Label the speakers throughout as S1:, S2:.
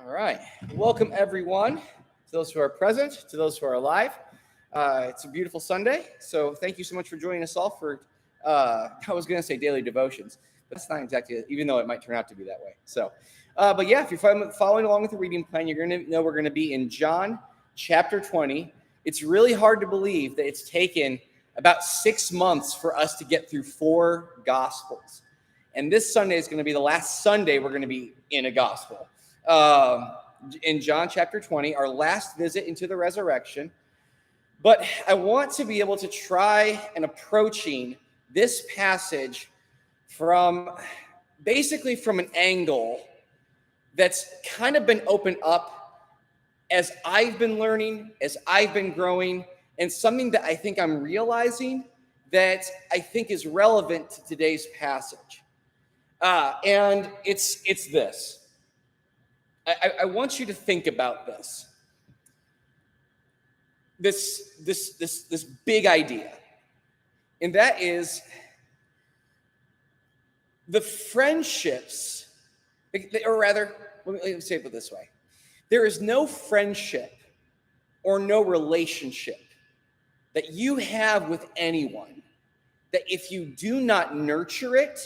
S1: All right. Welcome, everyone, to those who are present, to those who are alive. It's a beautiful Sunday, so thank you so much for joining us all for, I was going to say daily devotions, but that's not exactly it, even though it might turn out to be that way. But yeah, if you're following along with the reading plan, you're going to know we're going to be in John chapter 20. It's really hard to believe that it's taken about 6 months for us to get through 4 Gospels. And this Sunday is going to be the last Sunday we're going to be in a Gospel. In John chapter 20, our last visit into the resurrection. But I want to be able to try and approaching this passage from basically from an angle that's kind of been opened up as I've been learning, as I've been growing, and something that I think I'm realizing that I think is relevant to today's passage. And it's this. I want you to think about this big idea, and that is the friendships, or rather, let me say it this way: there is no friendship or no relationship that you have with anyone that if you do not nurture it,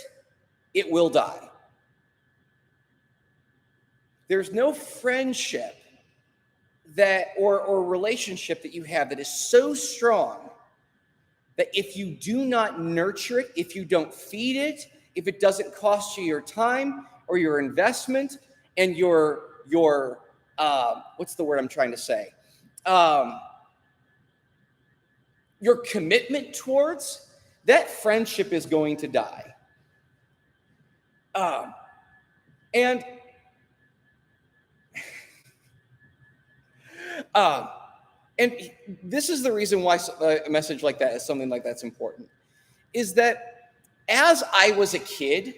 S1: it will die. There's no friendship that or relationship that you have that is so strong that if you do not nurture it, if you don't feed it, if it doesn't cost you your time or your investment and your what's the word I'm trying to say? Your commitment towards, that friendship is going to die. And this is the reason why a message like that is something like that's important, is that as I was a kid,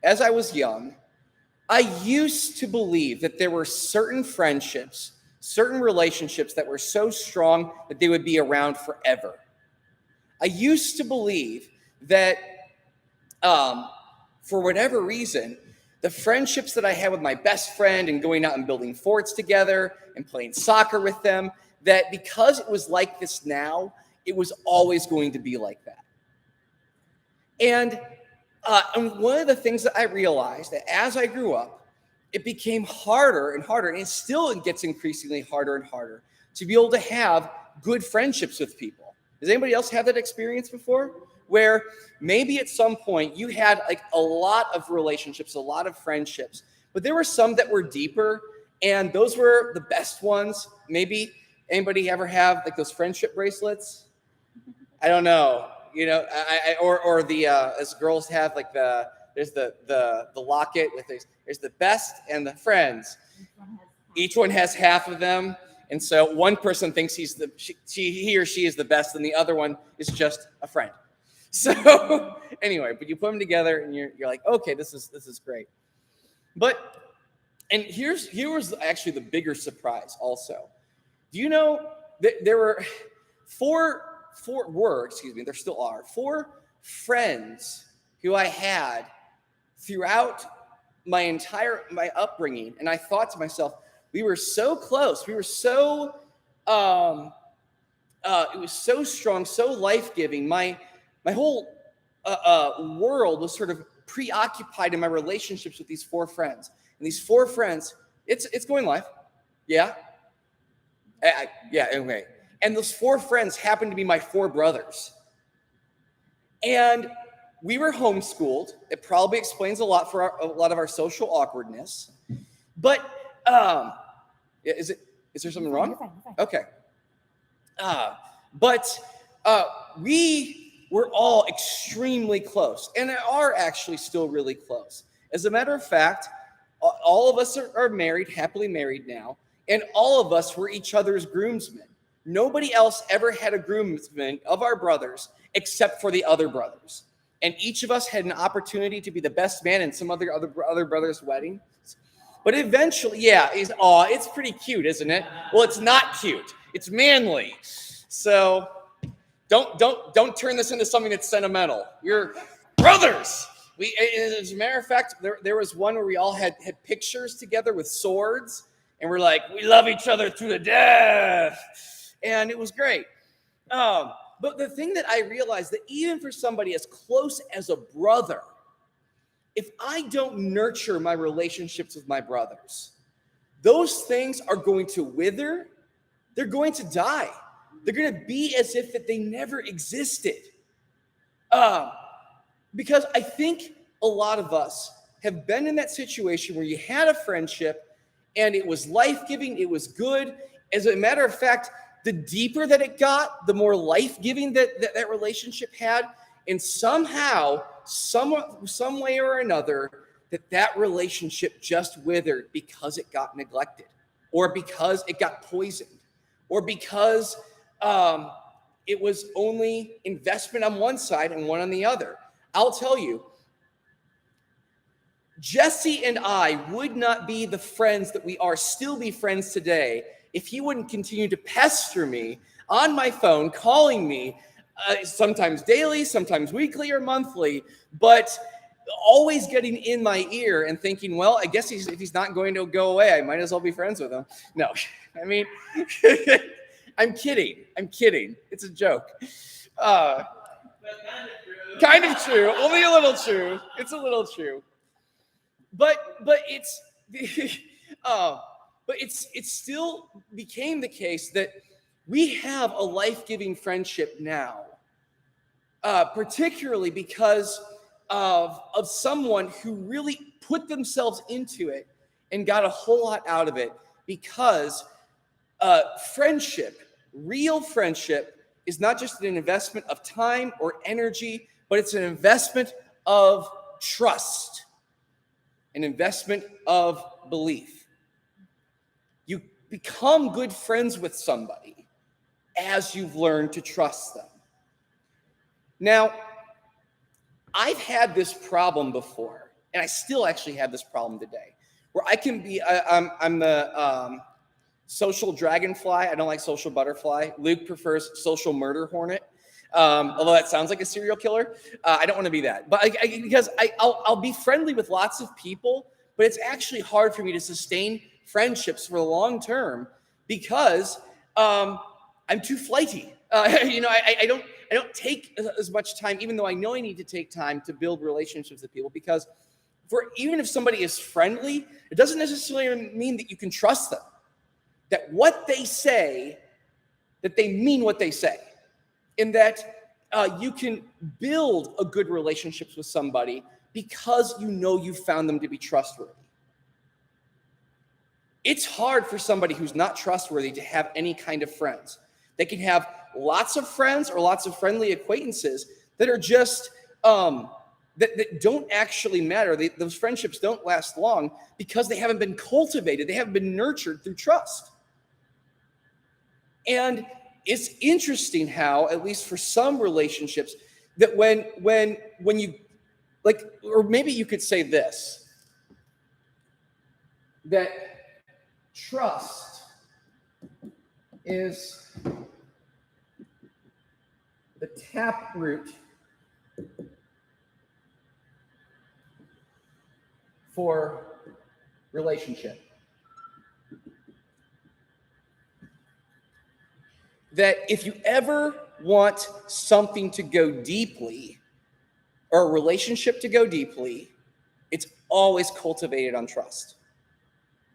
S1: as I was young, I used to believe that there were certain friendships, certain relationships that were so strong that they would be around forever. I used to believe that for whatever reason, the friendships that I had with my best friend and going out and building forts together and playing soccer with them, that because it was like this now, it was always going to be like that. And one of the things that I realized that as I grew up, it became harder and harder, and it gets increasingly harder and harder to be able to have good friendships with people. Does anybody else have that experience before? Where maybe at some point you had like a lot of relationships, a lot of friendships, but there were some that were deeper, and those were the best ones. Maybe anybody ever have like those friendship bracelets? I don't know, or the as girls have like there's the locket with there's the best and the friends. Each one has half of them. And so one person thinks he or she is the best, and the other one is just a friend. So anyway, but you put them together, and you're like, okay, this is great. And here was actually the bigger surprise. Also, do you know that there were there still are 4 friends who I had throughout my upbringing, and I thought to myself, we were so close. We were so, it was so strong, so life-giving. My whole world was sort of preoccupied in my relationships with these 4 friends. And these 4 friends, it's going live. Yeah. Anyway. And those 4 friends happened to be my 4 brothers. And we were homeschooled. It probably explains a lot for a lot of our social awkwardness. But is there something wrong?
S2: You're fine.
S1: Okay. But we were all extremely close, and are actually still really close. As a matter of fact, all of us are married, happily married now, and all of us were each other's groomsmen. Nobody else ever had a groomsman of our brothers except for the other brothers. And each of us had an opportunity to be the best man in some other brother's wedding. But eventually, it's pretty cute, isn't it? Well, it's not cute. It's manly. So don't turn this into something that's sentimental. You're brothers. As a matter of fact, there was one where we all had pictures together with swords, And we're like, we love each other to the death. And it was great. But the thing that I realized that even for somebody as close as a brother, if I don't nurture my relationships with my brothers, those things are going to wither. They're going to die. They're going to be as if that they never existed. Because I think a lot of us have been in that situation where you had a friendship and it was life-giving, it was good. As a matter of fact, the deeper that it got, the more life-giving that relationship had. And somehow, some way or another, that relationship just withered because it got neglected, or because it got poisoned, or because it was only investment on one side and one on the other. I'll tell you, Jesse and I would not be the friends that we are, still be friends today, if he wouldn't continue to pester me on my phone, calling me sometimes daily, sometimes weekly or monthly, but always getting in my ear and thinking, well, I guess if he's not going to go away, I might as well be friends with him. No, I mean, I'm kidding. It's a joke. Kind of true. Only a little true. It's a little true. But it still became the case that we have a life-giving friendship now, particularly because of someone who really put themselves into it and got a whole lot out of it, because friendship, real friendship, is not just an investment of time or energy, but it's an investment of trust, an investment of belief. You become good friends with somebody as you've learned to trust them. Now, I've had this problem before, and I still actually have this problem today, where I can be, I'm the social dragonfly. I don't like social butterfly. Luke prefers social murder hornet. Although that sounds like a serial killer. I don't want to be that. But because I'll be friendly with lots of people, but it's actually hard for me to sustain friendships for the long term because I'm too flighty. I don't take as much time, even though I know I need to take time to build relationships with people, because even if somebody is friendly, it doesn't necessarily mean that you can trust them. That what they say, that they mean what they say. In that you can build a good relationships with somebody because you know you found them to be trustworthy. It's hard for somebody who's not trustworthy to have any kind of friends. They can have lots of friends or lots of friendly acquaintances that are just, that don't actually matter. Those friendships don't last long because they haven't been cultivated. They haven't been nurtured through trust. And it's interesting how, at least for some relationships, that when you, like, or maybe you could say this, that trust is the taproot for relationship. That if you ever want something to go deeply, or a relationship to go deeply, it's always cultivated on trust.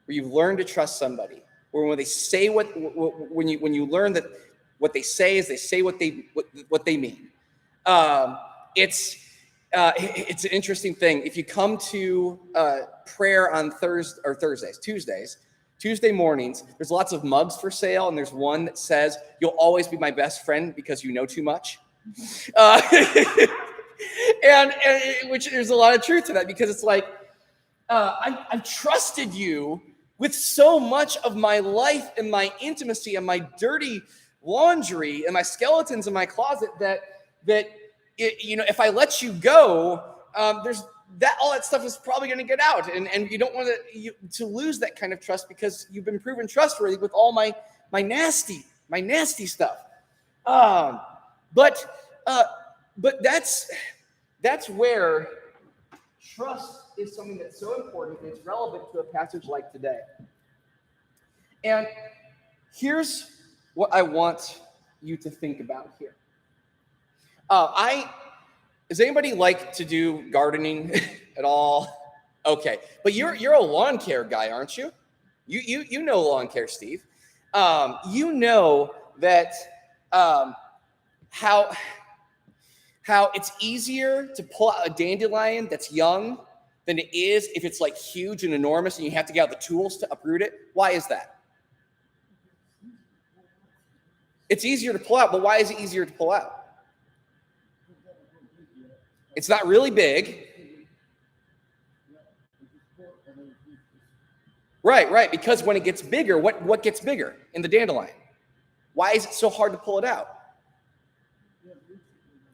S1: Where you've learned to trust somebody, or when they say when you learn that what they say is they say what they mean. It's an interesting thing. If you come to prayer on Tuesday mornings, there's lots of mugs for sale, and there's one that says, "You'll always be my best friend because you know too much." And which there's a lot of truth to that, because it's like, I've trusted you with so much of my life and my intimacy and my dirty laundry and my skeletons in my closet that if I let you go, there's that all that stuff is probably going to get out, and you don't want to lose that kind of trust, because you've been proven trustworthy with all my nasty stuff. But that's where trust is something that's so important, and it's relevant to a passage like today. And here's what I want you to think about here. Does anybody like to do gardening at all? Okay, but you're a lawn care guy, aren't you? You know lawn care, Steve. You know that how it's easier to pull out a dandelion that's young than it is if it's like huge and enormous and you have to get out the tools to uproot it. Why is that? It's easier to pull out, but why is it easier to pull out? It's not really big. Right, because when it gets bigger, what gets bigger in the dandelion? Why is it so hard to pull it out?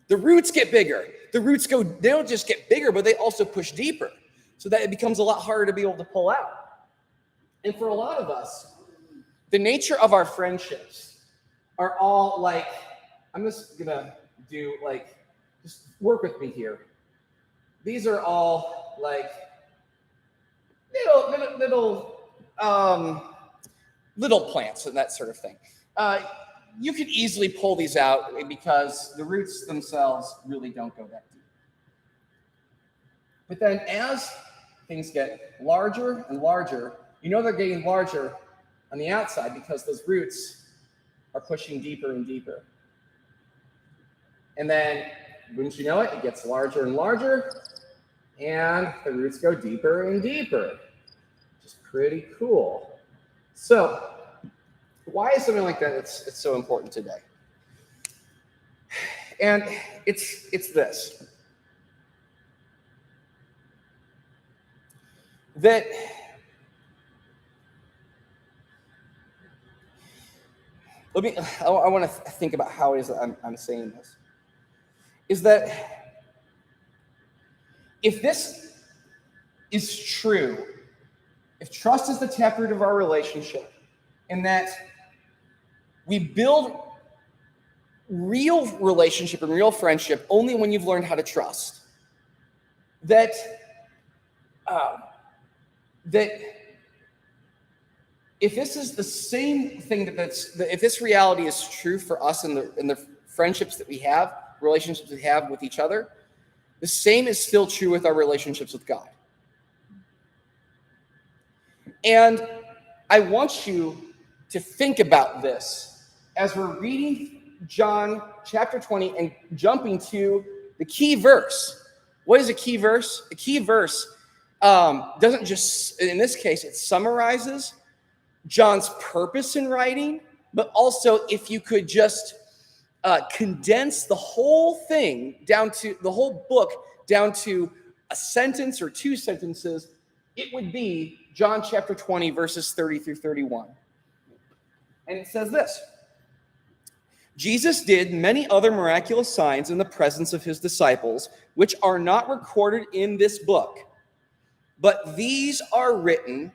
S1: The roots get bigger. They don't just get bigger, but they also push deeper, so that it becomes a lot harder to be able to pull out. And for a lot of us, the nature of our friendships are all like, I'm just gonna do like, just work with me here. These are all like little plants and that sort of thing. You could easily pull these out because the roots themselves really don't go that deep. But then as things get larger and larger, they're getting larger on the outside because those roots are pushing deeper and deeper. And then, wouldn't you know it, it gets larger and larger, and the roots go deeper and deeper. Which is pretty cool. So, why is something like that it's so important today? And it's this. That I want to think about how it is that I'm saying this. Is that if this is true, if trust is the taproot of our relationship, and that we build real relationship and real friendship only when you've learned how to trust, that if this is the same thing that if this reality is true for us in the friendships that we have, relationships we have with each other, the same is still true with our relationships with God. And I want you to think about this as we're reading John chapter 20 and jumping to the key verse. What is a key verse? A key verse doesn't just, in this case, it summarizes John's purpose in writing, but also if you could just condense the whole thing down to the whole book down to a sentence or two sentences, it would be John chapter 20, verses 30 through 31. And it says this: Jesus did many other miraculous signs in the presence of his disciples, which are not recorded in this book. But these are written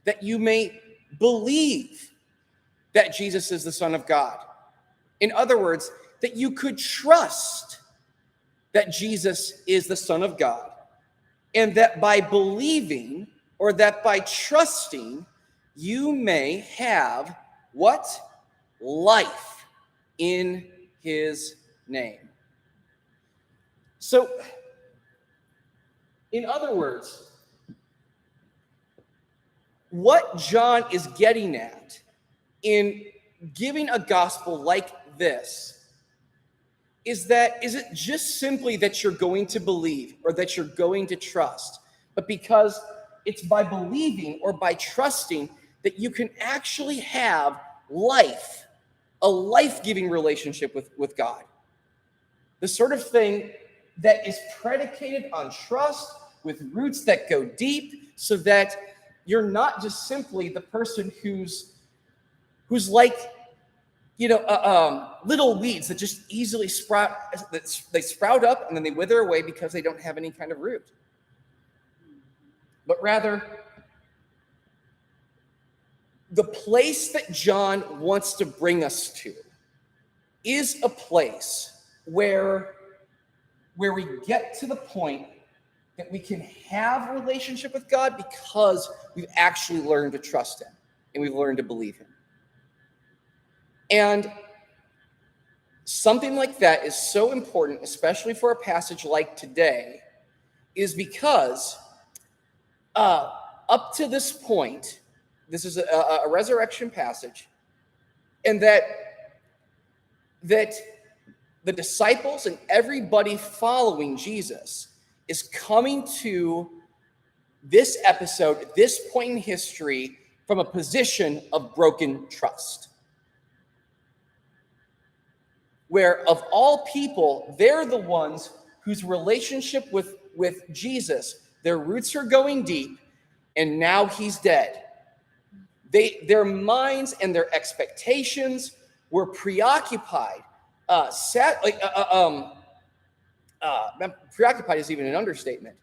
S1: that you may believe that Jesus is the Son of God. In other words, that you could trust that Jesus is the Son of God, and that by believing or that by trusting, you may have what? Life in his name. So, in other words, what John is getting at in giving a gospel like this is it just simply that you're going to believe or that you're going to trust, but because it's by believing or by trusting that you can actually have life, a life-giving relationship with God. The sort of thing that is predicated on trust with roots that go deep, so that you're not just simply the person who's like, little weeds that just easily sprout. They sprout up and then they wither away because they don't have any kind of root. But rather, the place that John wants to bring us to is a place where we get to the point that we can have a relationship with God because we've actually learned to trust him. and we've learned to believe him. And something like that is so important, especially for a passage like today, is because up to this point, this is a resurrection passage, and that the disciples and everybody following Jesus is coming to this episode, this point in history, from a position of broken trust. Where of all people, they're the ones whose relationship with Jesus, their roots are going deep, and now he's dead. Their minds and their expectations were preoccupied. Preoccupied is even an understatement.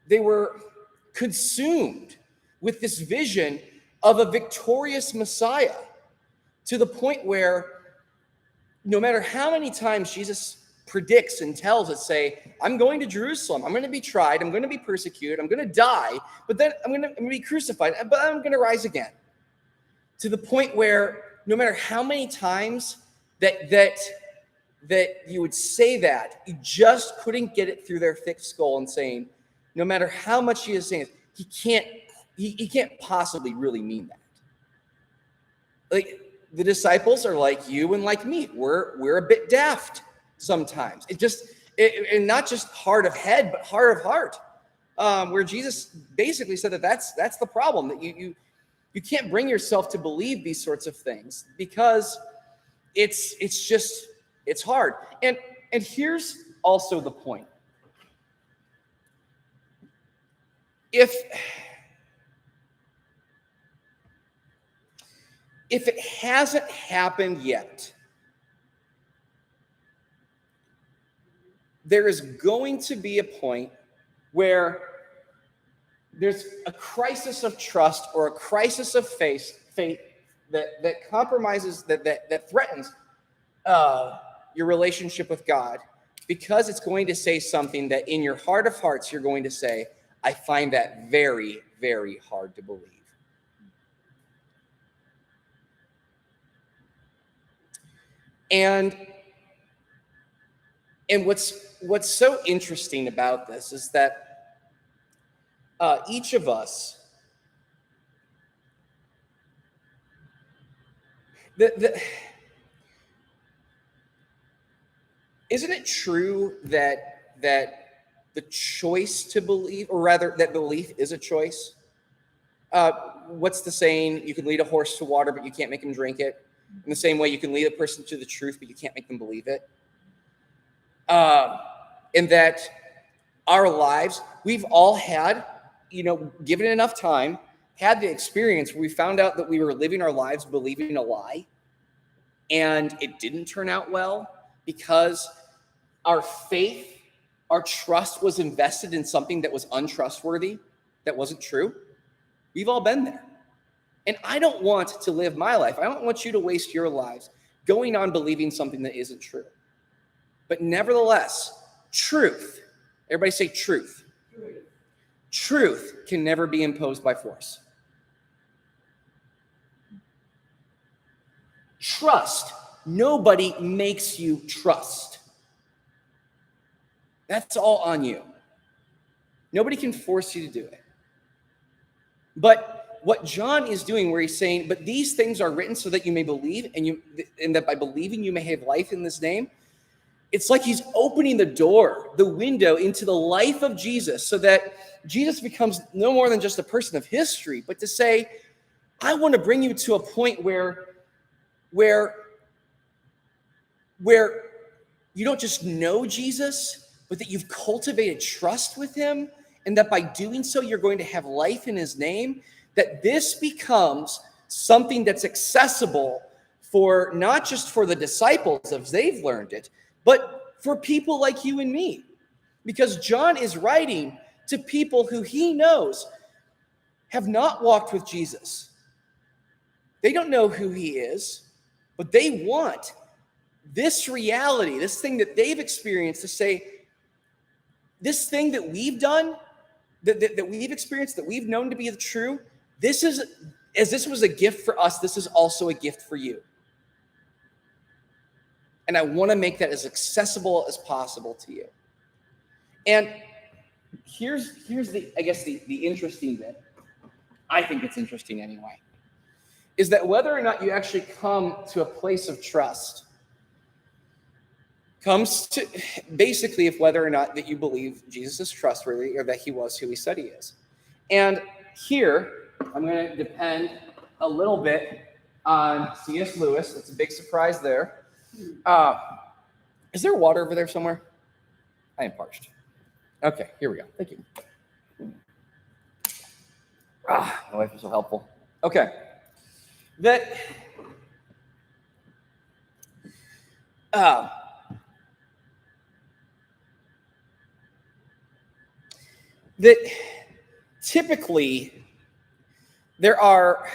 S1: They were consumed with this vision of a victorious Messiah, to the point where no matter how many times Jesus predicts and tells us, say, I'm going to Jerusalem, I'm going to be tried, I'm going to be persecuted, I'm going to die, but then I'm going to be crucified, but I'm going to rise again. To the point where no matter how many times that you would say that, you just couldn't get it through their thick skull and saying, no matter how much he is saying it, he can't possibly really mean that. Like, the disciples are like you and like me. We're a bit daft sometimes. And not just hard of head, but hard of heart. Where Jesus basically said that's the problem, that you can't bring yourself to believe these sorts of things because it's hard. And here's also the point. If it hasn't happened yet, there is going to be a point where there's a crisis of trust or a crisis of faith that compromises, that threatens your relationship with God, because it's going to say something that in your heart of hearts you're going to say, I find that very, very hard to believe. And what's so interesting about this is that each of us, isn't it true that the choice to believe, or rather that belief is a choice? What's the saying? You can lead a horse to water, but you can't make him drink it. In the same way, you can lead a person to the truth, but you can't make them believe it. And that our lives, we've all had, given it enough time, had the experience where we found out that we were living our lives believing a lie, and it didn't turn out well because our faith, our trust was invested in something that was untrustworthy, that wasn't true. We've all been there. And I don't want to live my life. I don't want you to waste your lives going on believing something that isn't true. But nevertheless, truth, everybody say truth. Truth can never be imposed by force. Trust, nobody makes you trust. That's all on you. Nobody can force you to do it. But what John is doing, where he's saying, but these things are written so that you may believe, and that by believing you may have life in this name. It's like he's opening the door, the window into the life of Jesus, so that Jesus becomes no more than just a person of history, but to say, I want to bring you to a point where you don't just know Jesus, but that you've cultivated trust with him, and that by doing so, you're going to have life in his name, that this becomes something that's accessible for not just for the disciples as they've learned it, but for people like you and me. Because John is writing to people who he knows have not walked with Jesus. They don't know who he is, but they want this reality, this thing that they've experienced, to say, this thing that we've done, that we've experienced, that we've known to be true, this was a gift for us, this is also a gift for you. And I want to make that as accessible as possible to you. And here's the, I guess, the interesting bit. I think it's interesting anyway, is that whether or not you actually come to a place of trust comes to basically if whether or not that you believe Jesus is trustworthy or that he was who he said he is. And here, I'm going to depend a little bit on C.S. Lewis. It's a big surprise there. Is there water over there somewhere? I am parched. Okay, here we go. Thank you. My wife is so helpful. Okay. That typically there are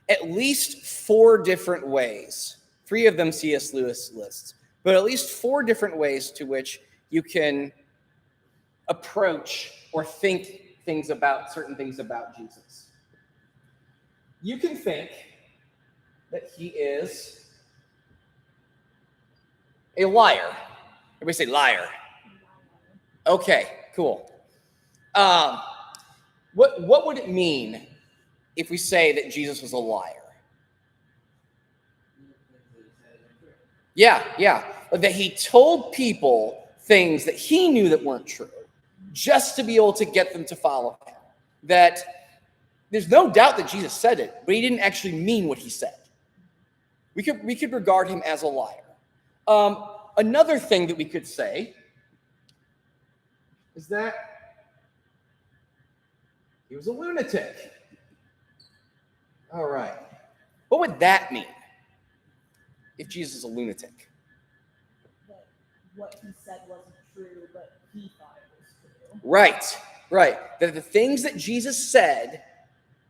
S1: at least 4 different ways, 3 of them C.S. Lewis lists, but at least 4 different ways to which you can approach or think certain things about Jesus. You can think that he is a liar. Everybody say liar. Okay, cool. What would it mean if we say that Jesus was a liar? Yeah. That he told people things that he knew that weren't true, just to be able to get them to follow him. That there's no doubt that Jesus said it, but he didn't actually mean what he said. We could regard him as a liar. Another thing that we could say is that he was a lunatic. All right. What would that mean if Jesus is a lunatic?
S2: That what he said wasn't true, but he thought it was true.
S1: Right. That the things that Jesus said,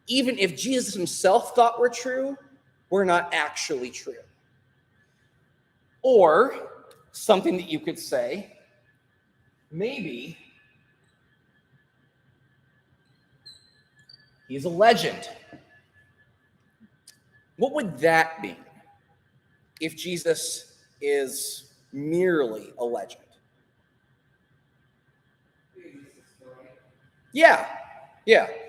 S1: even if Jesus himself thought were true, were not actually true. Or something that you could say, maybe he's a legend. What would that mean if Jesus is merely a legend? Yeah.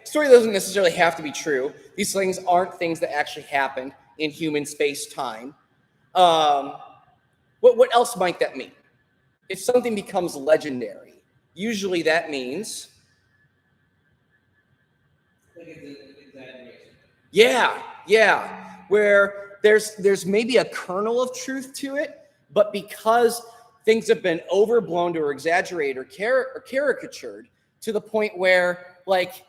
S1: Story doesn't necessarily have to be true. These things aren't things that actually happened in human space-time. What else might that mean? If something becomes legendary, usually that means... Yeah. Where there's maybe a kernel of truth to it, but because things have been overblown or exaggerated or caricatured to the point where like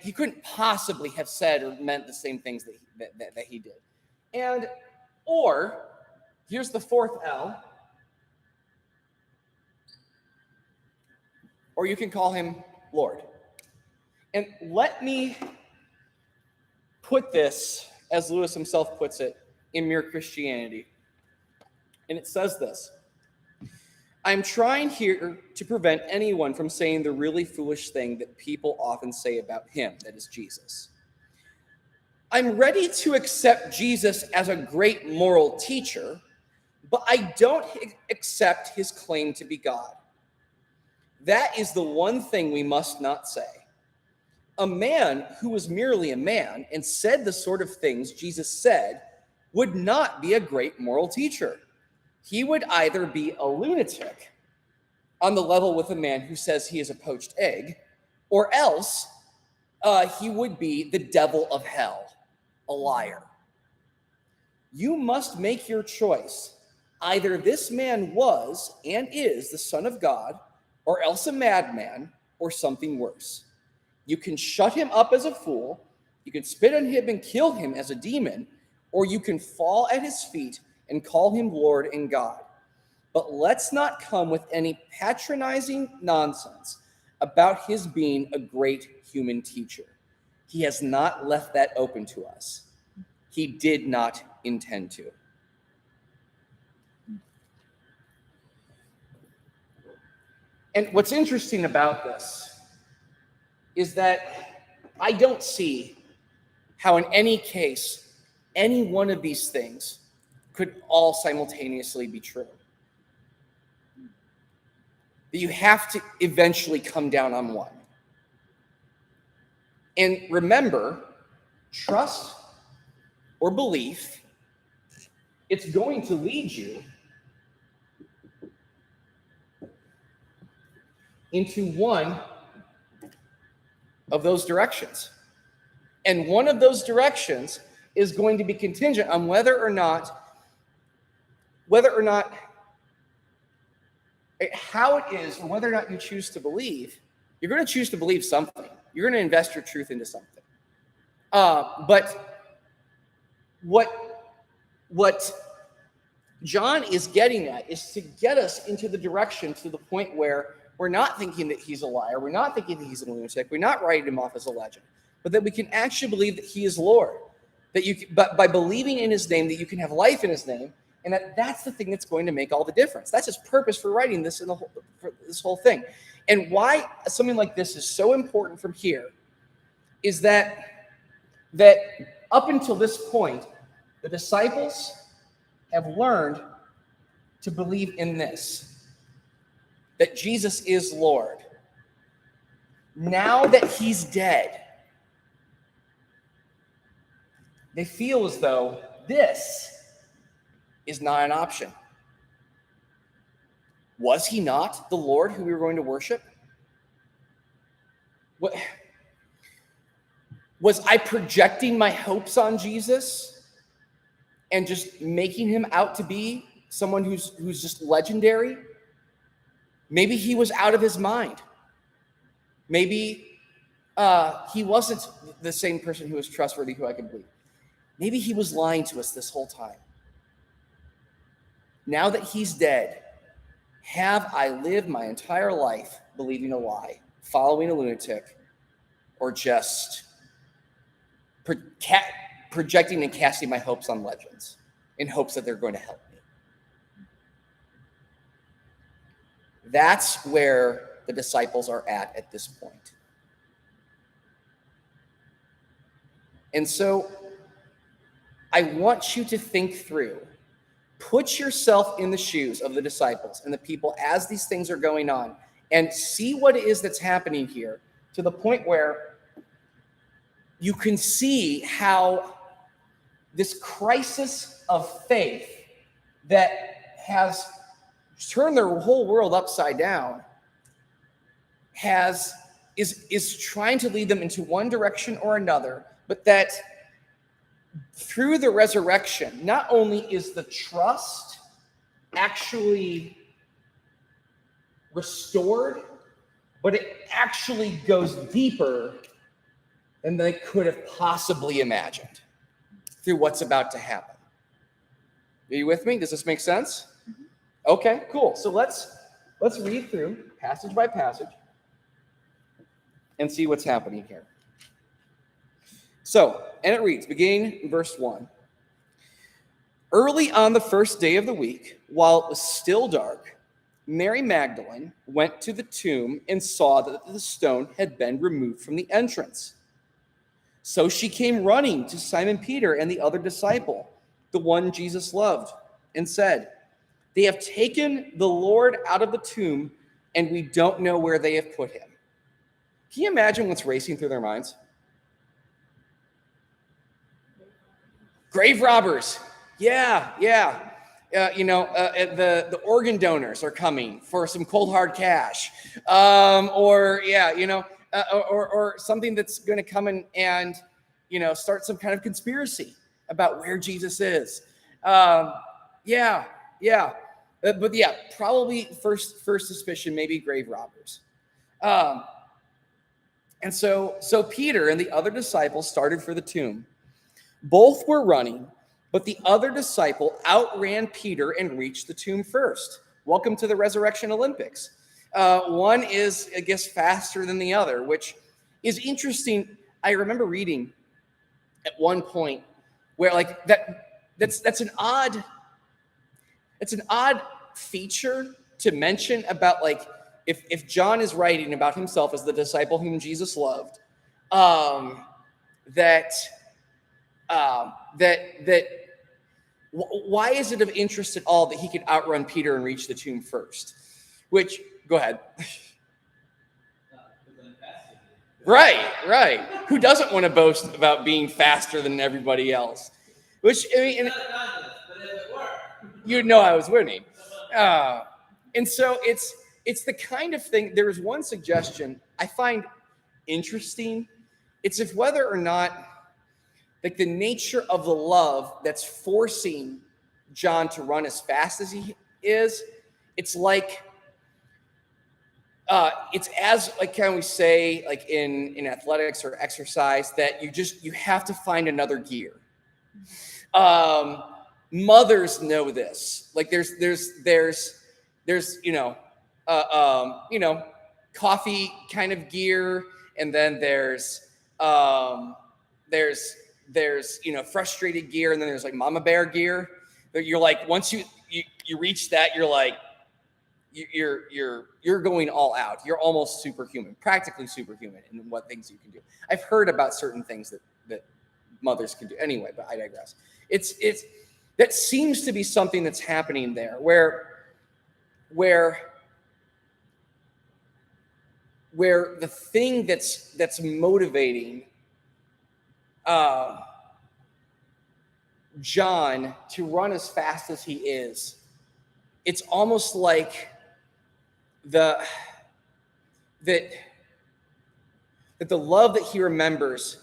S1: he couldn't possibly have said or meant the same things that he did. And or here's the 4th L. Or you can call him Lord. And let me put this, as Lewis himself puts it, in Mere Christianity. And it says this: I'm trying here to prevent anyone from saying the really foolish thing that people often say about him, that is Jesus. I'm ready to accept Jesus as a great moral teacher, but I don't accept his claim to be God. That is the one thing we must not say. A man who was merely a man and said the sort of things Jesus said would not be a great moral teacher. He would either be a lunatic on the level with a man who says he is a poached egg, or else he would be the devil of hell, a liar. You must make your choice. Either this man was and is the Son of God, or else a madman, or something worse. You can shut him up as a fool, you can spit on him and kill him as a demon, or you can fall at his feet and call him Lord and God. But let's not come with any patronizing nonsense about his being a great human teacher. He has not left that open to us. He did not intend to. And what's interesting about this is that I don't see how in any case, any one of these things could all simultaneously be true. That you have to eventually come down on one. And remember, trust or belief, it's going to lead you into one of those directions. And one of those directions is going to be contingent on whether or not how it is, or whether or not you choose to believe. You're going to choose to believe something. You're going to invest your truth into something. But what John is getting at is to get us into the direction to the point where we're not thinking that he's a liar. We're not thinking that he's a lunatic. We're not writing him off as a legend, but that we can actually believe that he is Lord. But by believing in his name, that you can have life in his name, and that's the thing that's going to make all the difference. That's his purpose for writing this for this whole thing. And why something like this is so important from here is that up until this point, the disciples have learned to believe in this, that Jesus is Lord. Now that he's dead, they feel as though this is not an option. Was he not the Lord who we were going to worship? What, was I projecting my hopes on Jesus and just making him out to be someone who's just legendary? Maybe he was out of his mind. Maybe he wasn't the same person who was trustworthy, who I could believe. Maybe he was lying to us this whole time. Now that he's dead, have I lived my entire life believing a lie, following a lunatic, or just projecting and casting my hopes on legends in hopes that they're going to help me? That's where the disciples are at this point. And so I want you to think through. Put yourself in the shoes of the disciples and the people as these things are going on, and see what it is that's happening here, to the point where you can see how this crisis of faith that has turned their whole world upside down is trying to lead them into one direction or another, but that through the resurrection, not only is the trust actually restored, but it actually goes deeper than they could have possibly imagined through what's about to happen. Are you with me? Does this make sense? Okay, cool. So let's read through passage by passage and see what's happening here. So, and it reads, beginning in verse 1. Early on the first day of the week, while it was still dark, Mary Magdalene went to the tomb and saw that the stone had been removed from the entrance. So she came running to Simon Peter and the other disciple, the one Jesus loved, and said, "They have taken the Lord out of the tomb, and we don't know where they have put him." Can you imagine what's racing through their minds? Grave robbers. Yeah. The organ donors are coming for some cold hard cash. Or something that's going to come in and, start some kind of conspiracy about where Jesus is. But probably first suspicion, maybe grave robbers. And so Peter and the other disciples started for the tomb. Both were running, but the other disciple outran Peter and reached the tomb first. Welcome to the Resurrection Olympics. One is, I guess, faster than the other, which is interesting. I remember reading at one point where that's an odd feature to mention about if John is writing about himself as the disciple whom Jesus loved, why is it of interest at all that he could outrun Peter and reach the tomb first? Which, go ahead. Right. Who doesn't want to boast about being faster than everybody else? Which, I mean, you'd know I was winning. And so it's the kind of thing. There is one suggestion I find interesting. It's if whether or not, like, the nature of the love that's forcing John to run as fast as he is, it's like, it's as, like, can we say, like in athletics or exercise, that you have to find another gear. Mothers know this. Like there's coffee kind of gear, and then there's frustrated gear, and then there's like mama bear gear. You're like, once you reach that, you're like, you're going all out. You're almost superhuman, practically superhuman in what things you can do. I've heard about certain things that mothers can do. Anyway, but I digress. It's that seems to be something that's happening there, where the thing that's motivating John to run as fast as he is, it's almost like that the love that he remembers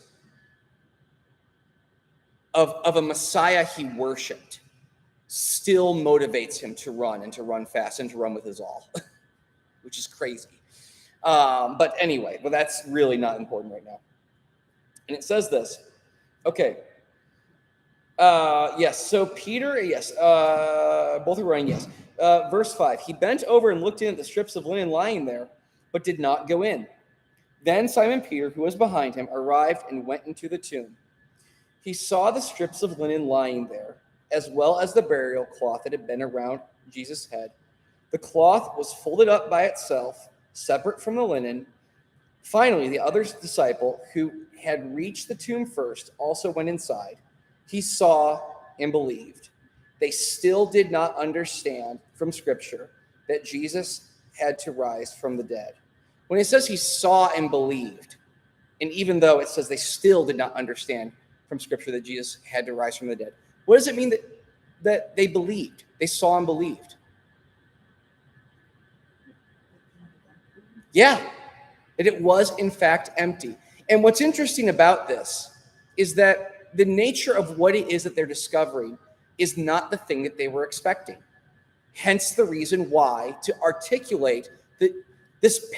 S1: of a Messiah he worshipped still motivates him to run, and to run fast, and to run with his all, which is crazy. But anyway, that's really not important right now. And it says this. Okay. Yes. So Peter, yes. Both are running, yes. Verse 5. He bent over and looked in at the strips of linen lying there, but did not go in. Then Simon Peter, who was behind him, arrived and went into the tomb. He saw the strips of linen lying there, as well as the burial cloth that had been around Jesus' head. The cloth was folded up by itself, separate from the linen. Finally, the other disciple, who had reached the tomb first, also went inside. He saw and believed. They still did not understand from Scripture that Jesus had to rise from the dead. When it says he saw and believed, and even though it says they still did not understand from Scripture that Jesus had to rise from the dead, what does it mean that they believed? They saw and believed. Yeah, that it was in fact empty. And what's interesting about this is that the nature of what it is that they're discovering is not the thing that they were expecting. Hence the reason why to articulate this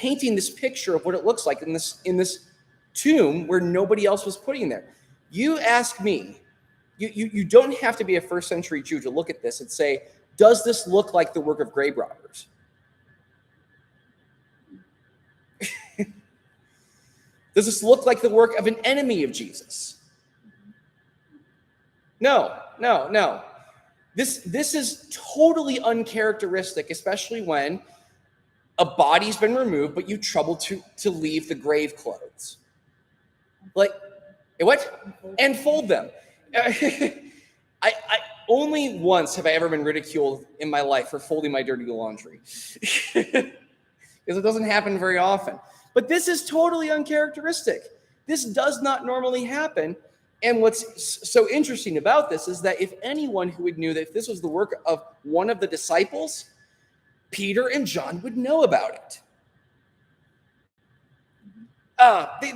S1: picture of what it looks like in this tomb where nobody else was putting there. You ask me, you don't have to be a first century Jew to look at this and say, does this look like the work of grave robbers? Does this look like the work of an enemy of Jesus? No. This is totally uncharacteristic, especially when a body's been removed, but you trouble to leave the grave clothes. Like, what? And fold them. I only once have I ever been ridiculed in my life for folding my dirty laundry. Because it doesn't happen very often. But this is totally uncharacteristic. This does not normally happen. And what's so interesting about this is that if anyone who would knew that if this was the work of one of the disciples, Peter and John would know about it.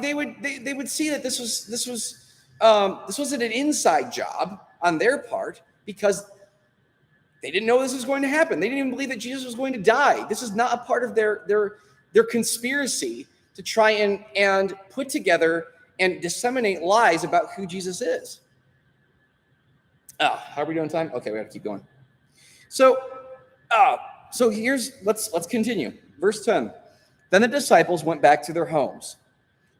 S1: They would see that this wasn't an inside job on their part, because they didn't know this was going to happen. They didn't even believe that Jesus was going to die. This is not a part of their conspiracy to try and put together and disseminate lies about who Jesus is. How are we doing time? Okay, we have to keep going. So let's continue. Verse 10. Then the disciples went back to their homes,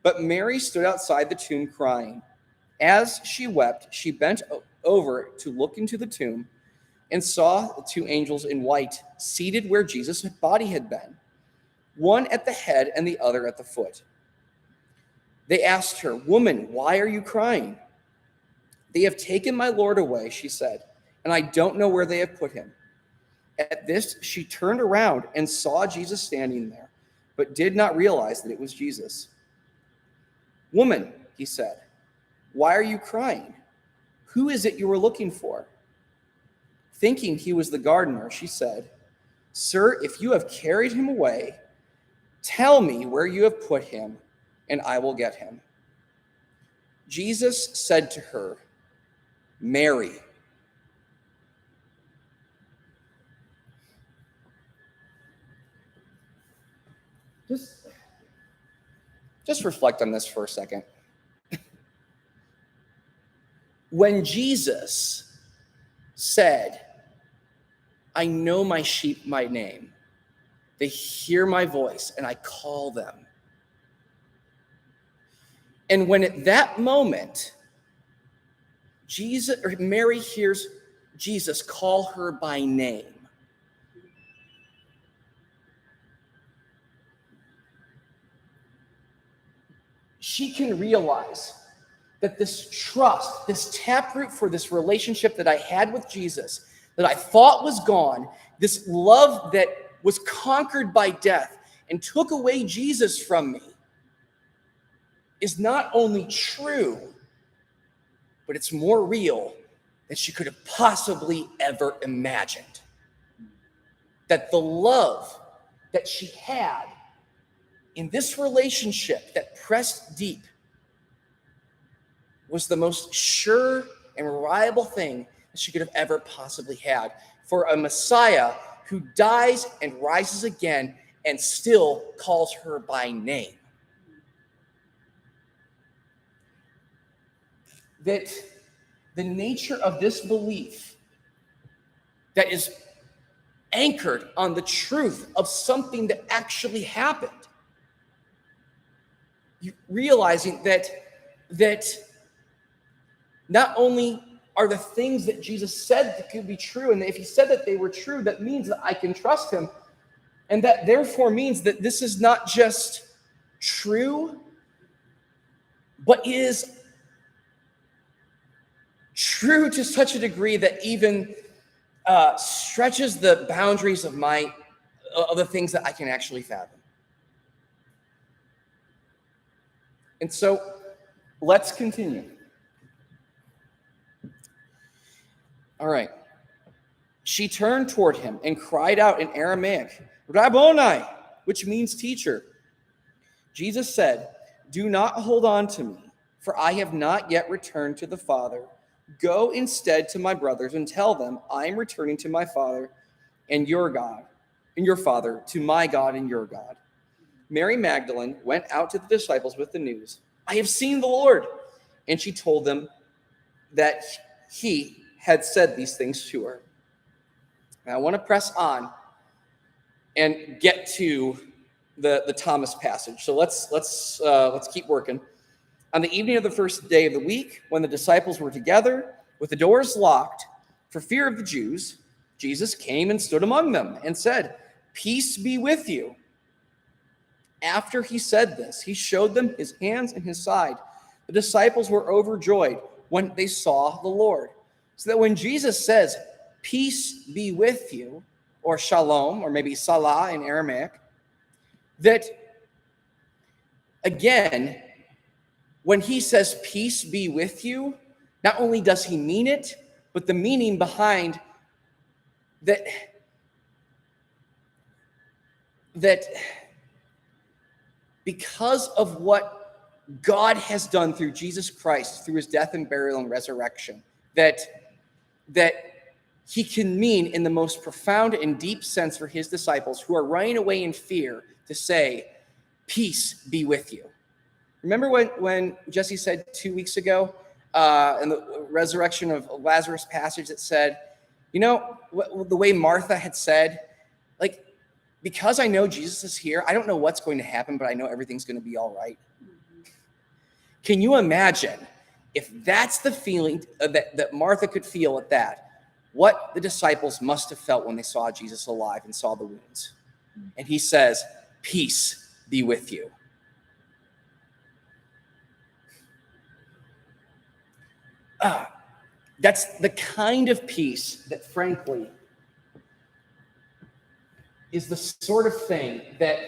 S1: but Mary stood outside the tomb crying. As she wept, she bent over to look into the tomb and saw the two angels in white seated where Jesus' body had been, one at the head and the other at the foot. They asked her, "Woman, why are you crying?" "They have taken my Lord away," she said, "and I don't know where they have put him." At this, she turned around and saw Jesus standing there, but did not realize that it was Jesus. "Woman," he said, "why are you crying? Who is it you were looking for?" Thinking he was the gardener, she said, "Sir, if you have carried him away, tell me where you have put him, and I will get him." Jesus said to her, "Mary." Just reflect on this for a second. When Jesus said, "I know my sheep by name. They hear my voice, and I call them." And when at that moment, Mary hears Jesus call her by name, she can realize that this trust, this taproot for this relationship that I had with Jesus, that I thought was gone, this love that was conquered by death and took away Jesus from me, is not only true, but it's more real than she could have possibly ever imagined. That the love that she had in this relationship that pressed deep was the most sure and reliable thing that she could have ever possibly had for a Messiah who dies and rises again and still calls her by name. That the nature of this belief that is anchored on the truth of something that actually happened, realizing that not only are the things that Jesus said that could be true, and if he said that they were true, that means that I can trust him, and that therefore means that this is not just true, but is true to such a degree that even stretches the boundaries of the things that I can actually fathom. And so let's continue. All right. She turned toward him and cried out in Aramaic, "Rabboni," which means teacher. Jesus said, "Do not hold on to me, for I have not yet returned to the Father. Go instead to my brothers and tell them, I am returning to my Father and your God, and your Father, to my God and your God." Mary Magdalene went out to the disciples with the news, "I have seen the Lord." And she told them that he had said these things to her. Now I want to press on and get to the Thomas passage. So let's keep working. On the evening of the first day of the week, when the disciples were together with the doors locked for fear of the Jews, Jesus came and stood among them and said, "Peace be with you." After he said this, he showed them his hands and his side. The disciples were overjoyed when they saw the Lord. So that when Jesus says, "Peace be with you," or shalom, or maybe salah in Aramaic, that again, when he says, "Peace be with you," not only does he mean it, but the meaning behind that because of what God has done through Jesus Christ, through his death and burial and resurrection, that he can mean in the most profound and deep sense for his disciples who are running away in fear to say, "Peace be with you." Remember when Jesse said 2 weeks ago in the resurrection of Lazarus passage that said, the way Martha had said, like, because I know Jesus is here, I don't know what's going to happen, but I know everything's going to be all right. Can you imagine if that's the feeling that Martha could feel at that, what the disciples must have felt when they saw Jesus alive and saw the wounds? And he says, peace be with you. That's the kind of peace that, frankly, is the sort of thing that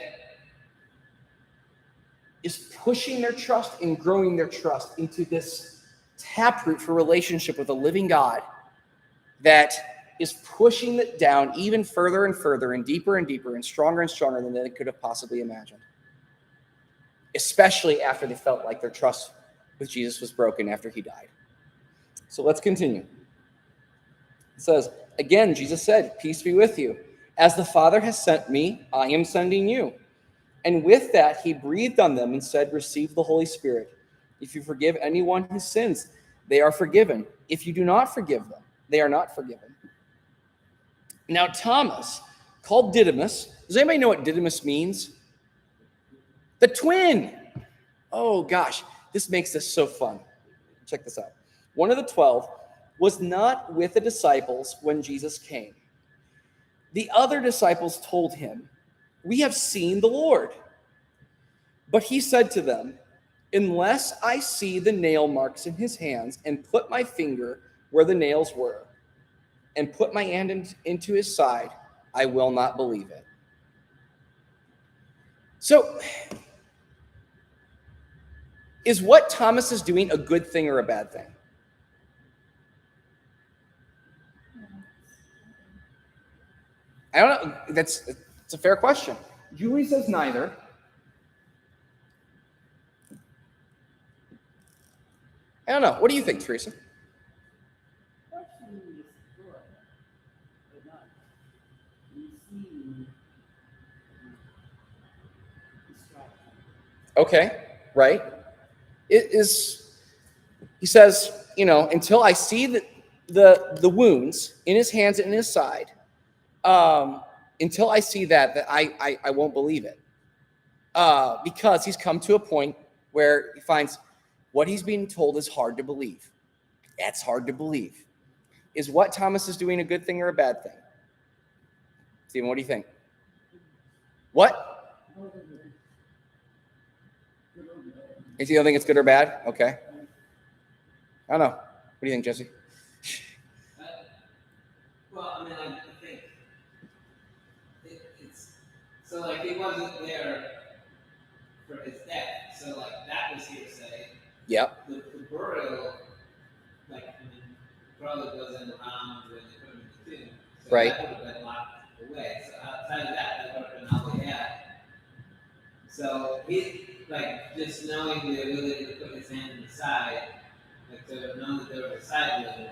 S1: is pushing their trust and growing their trust into this taproot for relationship with a living God that is pushing it down even further and further and deeper and stronger than they could have possibly imagined. Especially after they felt like their trust with Jesus was broken after he died. So let's continue. It says, again, Jesus said, peace be with you. As the Father has sent me, I am sending you. And with that, he breathed on them and said, receive the Holy Spirit. If you forgive anyone his sins, they are forgiven. If you do not forgive them, they are not forgiven. Now, Thomas, called Didymus, does anybody know what Didymus means? The twin. Oh, gosh, this makes this so fun. Check this out. One of the 12 was not with the disciples when Jesus came. The other disciples told him, we have seen the Lord. But he said to them, unless I see the nail marks in his hands and put my finger where the nails were and put my hand into his side, I will not believe it. So, is what Thomas is doing a good thing or a bad thing? I don't know. It's a fair question. Julie says neither. I don't know. What do you think, Teresa? Okay, right. It is, he says, until I see the wounds in his hands and in his side, until I see that I won't believe it. Because he's come to a point where he finds what he's being told is hard to believe. That's hard to believe. Is what Thomas is doing a good thing or a bad thing? Stephen, what do you think? What? Is you don't think it's good or bad? Okay. I don't know. What do you think, Jesse?
S3: Well, I mean, I think it's so like he wasn't there for his death, so like that was hearsay.
S1: Yep.
S3: The burial, like I mean, probably wasn't around when they put him in the tomb, so
S1: right.
S3: That would have been locked away. So outside of that would have been all they had. So he like just knowing the ability to put his hand in the side, like to have known that there was a side wound.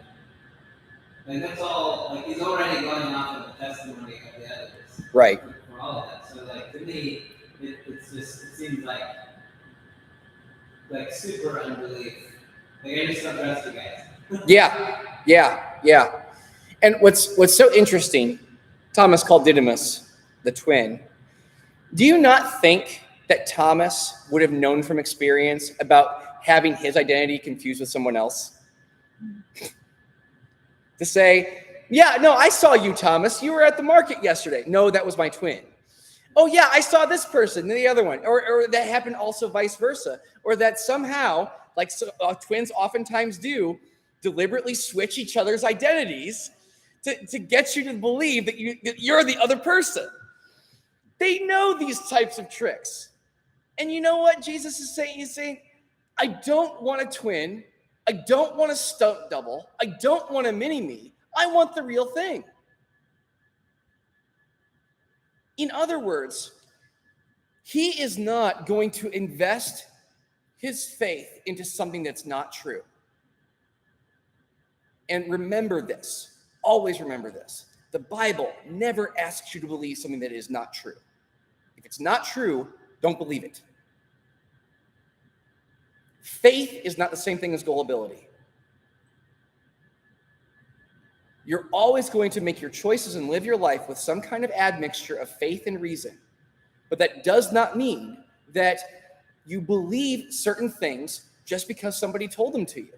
S3: Like that's all. Like he's already going off of the testimony of the others.
S1: Right.
S3: For all of that. So like to me, it seems like super unbelief. Like I just don't trust you guys.
S1: Yeah. And what's so interesting, Thomas called Didymus the twin. Do you not think that Thomas would have known from experience about having his identity confused with someone else? To say, yeah, no, I saw you, Thomas. You were at the market yesterday. No, that was my twin. Oh, yeah, I saw this person, the other one. Or that happened also vice versa. Or that somehow, like twins oftentimes do, deliberately switch each other's identities to get you to believe that you're the other person. They know these types of tricks. And you know what Jesus is saying? He's saying, I don't want a twin. I don't want a stunt double. I don't want a mini-me. I want the real thing. In other words, he is not going to invest his faith into something that's not true. And remember this. Always remember this. The Bible never asks you to believe something that is not true. If it's not true, don't believe it. Faith is not the same thing as gullibility. You're always going to make your choices and live your life with some kind of admixture of faith and reason. But that does not mean that you believe certain things just because somebody told them to you.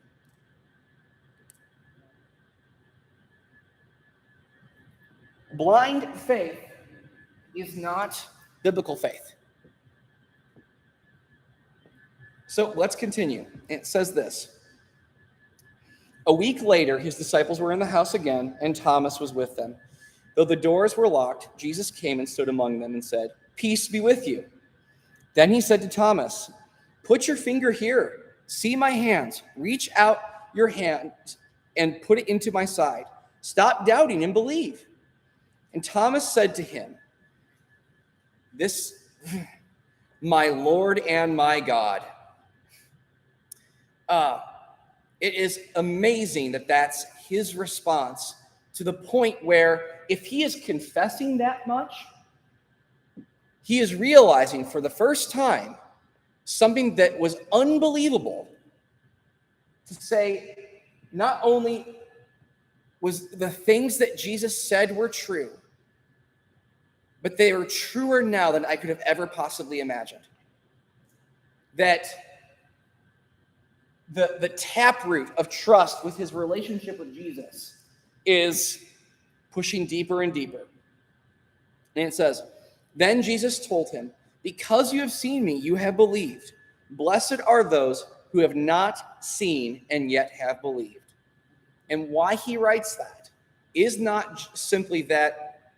S1: Blind faith is not biblical faith. So let's continue. It says this. A week later, his disciples were in the house again, and Thomas was with them. Though the doors were locked, Jesus came and stood among them and said, "Peace be with you." Then he said to Thomas, "Put your finger here. See my hands. Reach out your hand and put it into my side. Stop doubting and believe." And Thomas said to him, "This, my Lord and my God." It is amazing that that's his response, to the point where if he is confessing that much, he is realizing for the first time something that was unbelievable, to say not only was the things that Jesus said were true, but they are truer now than I could have ever possibly imagined. That the taproot of trust with his relationship with Jesus is pushing deeper and deeper. And it says, "Then Jesus told him, 'Because you have seen me, you have believed. Blessed are those who have not seen and yet have believed.'" And why he writes that is not simply that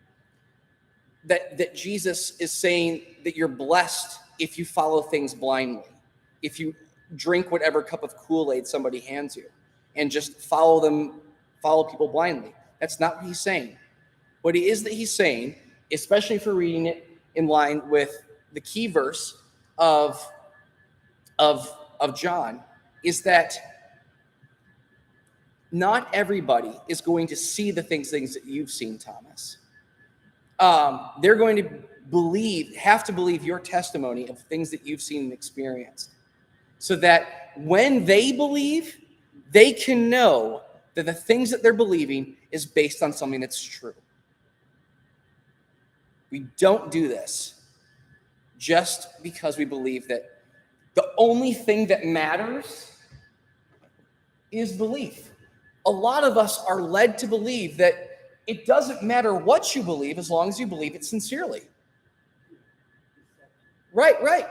S1: Jesus is saying that you're blessed if you follow things blindly, if you drink whatever cup of Kool-Aid somebody hands you and just follow people blindly. That's not what he's saying. What it is that he's saying, especially if we're reading it in line with the key verse of John, is that not everybody is going to see the things that you've seen, Thomas. They're going to have to believe your testimony of things that you've seen and experienced, so that when they believe, they can know that the things that they're believing is based on something that's true. We don't do this just because we believe that the only thing that matters is belief. A lot of us are led to believe that it doesn't matter what you believe as long as you believe it sincerely. Right.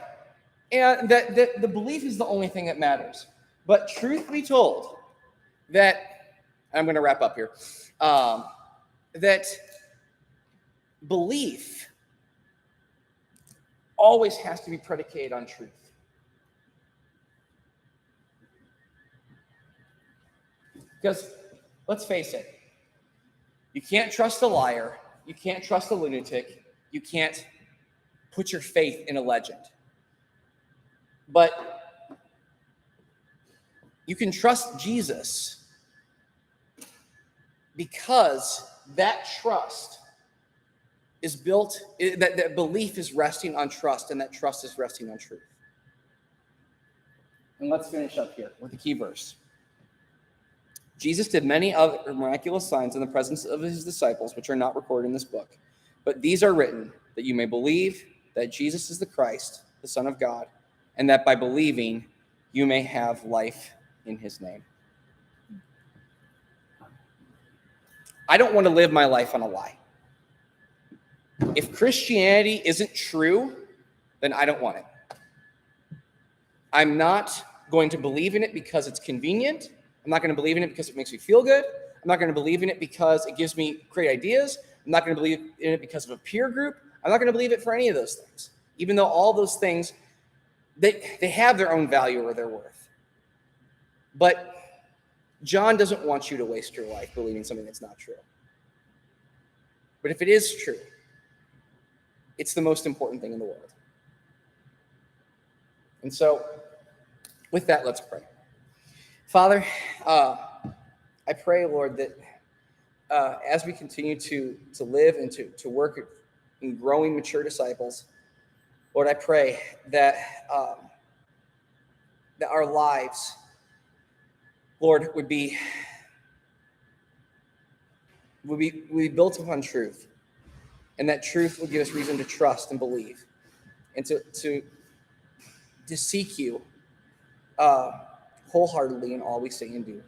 S1: And that the belief is the only thing that matters. But truth be told, that, I'm going to wrap up here, that belief always has to be predicated on truth. Because, let's face it, you can't trust a liar, you can't trust a lunatic, you can't put your faith in a legend. But you can trust Jesus because that trust is built, that belief is resting on trust, and that trust is resting on truth. And let's finish up here with the key verse. Jesus did many other miraculous signs in the presence of his disciples, which are not recorded in this book. But these are written that you may believe that Jesus is the Christ, the Son of God, and that by believing you may have life in his name. I don't want to live my life on a lie. If Christianity isn't true, then I don't want it. I'm not going to believe in it because it's convenient. I'm not going to believe in it because it makes me feel good. I'm not going to believe in it because it gives me great ideas. I'm not going to believe in it because of a peer group. I'm not going to believe it for any of those things, even though all those things, they have their own value or their worth. But John doesn't want you to waste your life believing something that's not true. But if it is true, it's the most important thing in the world. And so, with that, let's pray. Father, I pray, Lord, that as we continue to live and to work in growing mature disciples, Lord, I pray that that our lives, Lord, would be built upon truth, and that truth would give us reason to trust and believe, and to seek you wholeheartedly in all we say and do.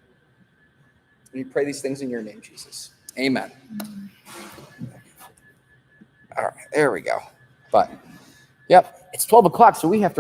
S1: And we pray these things in your name, Jesus. Amen. All right, there we go. But, yep, it's 12 o'clock, so we have to